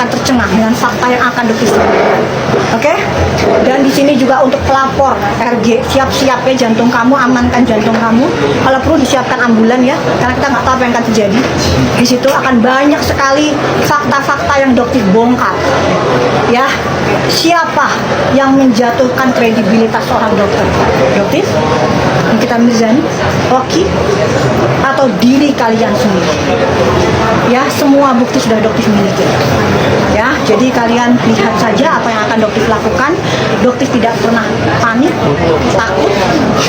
akan tercengang dengan fakta yang akan dokter sampaikan. Oke? Dan di sini juga untuk pelapor RG, siap-siap ya jantung kamu, amankan jantung kamu. Kalau perlu disiapkan ambulan ya, karena kita nggak tahu apa yang akan terjadi. Di situ akan banyak sekali fakta-fakta yang dokter bongkar. Ya, siapa yang menjatuhkan kredibilitas seorang dokter? Dokter? Nikita Mirzani, Oki, atau diri kalian sendiri? Ya, semua bukti sudah dokter miliki. Ya, jadi kalian lihat saja apa yang akan dokter lakukan. Dokter tidak pernah panik, takut,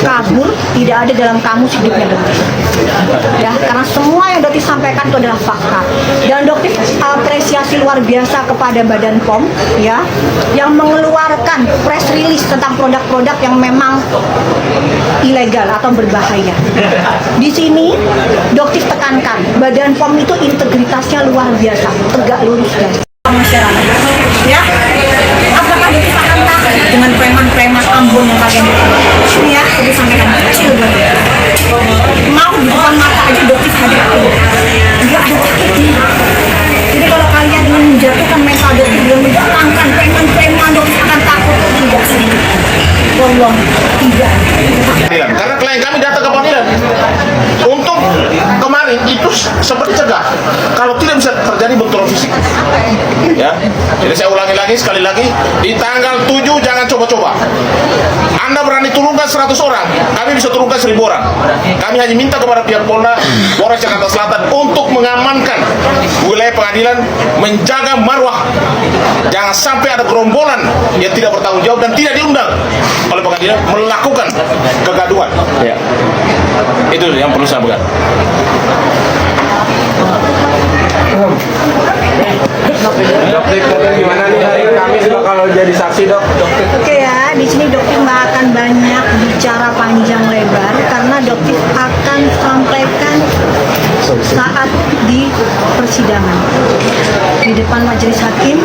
kabur, tidak ada dalam kamus hidupnya dokter. Ya, karena semua yang dokter sampaikan itu adalah fakta. Dan dokter apresiasi luar biasa kepada Badan POM ya, yang mengeluarkan press release tentang produk-produk yang memang ilegal atau berbahaya. Di sini dokter tekankan, Badan POM itu integritasnya luar biasa, tegak lurus guys. Masyarakat, ya. Apakah dokter akan takut dengan preman-preman Ambon yang kalian ini ya, dokter sampaikan kecil banget. Mau di depan mata aja dokter hadapi, nggak ada takutnya. Jadi kalau kalian ingin menjatuhkan mental dokter dan mendatangkan preman-preman, dokter akan takut, tidak sedikit. Wallah, tidak. Karena klien kami datang ke pengadilan untuk kemarin itu sempat dicegah kalau tidak bisa terjadi benturan fisik. Ya, jadi saya ulangi lagi sekali lagi, di tanggal 7 jangan coba-coba. Anda berani turunkan 100 orang, kami bisa turunkan 1000 orang. Kami hanya minta kepada pihak Polres Jakarta Selatan untuk mengamankan wilayah pengadilan, menjaga marwah. Jangan sampai ada gerombolan yang tidak bertanggung jawab dan tidak diundang oleh pengadilan melakukan kegaduhan. Ya. Itu yang perlu saya sampaikan. Dokter gimana nih hari Kamis kalau jadi saksi dok? Oke ya, di sini dokter nggak akan banyak bicara panjang lebar karena dokter akan sampaikan saat di persidangan di depan majelis hakim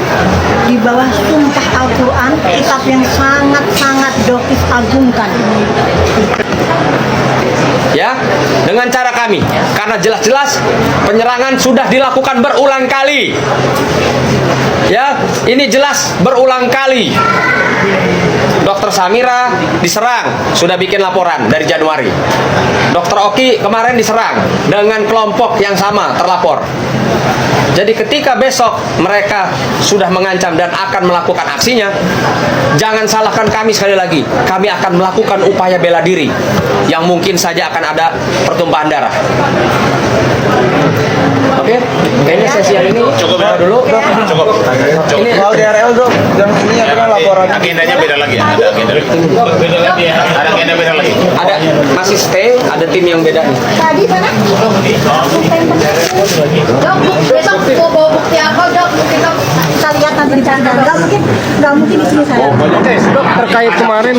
di bawah sumpah Al-Quran, kitab yang sangat-sangat dokter agungkan. Ya, dengan cara kami, karena jelas-jelas penyerangan sudah dilakukan berulang kali. Ya, ini jelas berulang kali. Dokter Samira diserang, sudah bikin laporan dari Januari. Dokter Oki kemarin diserang dengan kelompok yang sama terlapor. Jadi ketika besok mereka sudah mengancam dan akan melakukan aksinya, jangan salahkan kami sekali lagi. Kami akan melakukan upaya bela diri yang mungkin saja akan ada pertumpahan darah. Oke, kayaknya sesi yang ini Cukup ya? dulu. Cukup. Ini kalau di RL dok, jam ini kan laporan. Agendanya beda lagi ya? Ada agenda lagi. Ada agenda beda lagi. Ada masih stay, ada tim yang beda nih. Tadi mana? Dok, besok mau bawa bukti apa dok? Kita lihat nanti di sana. Nggak mungkin di sini saya. Terkait kemarin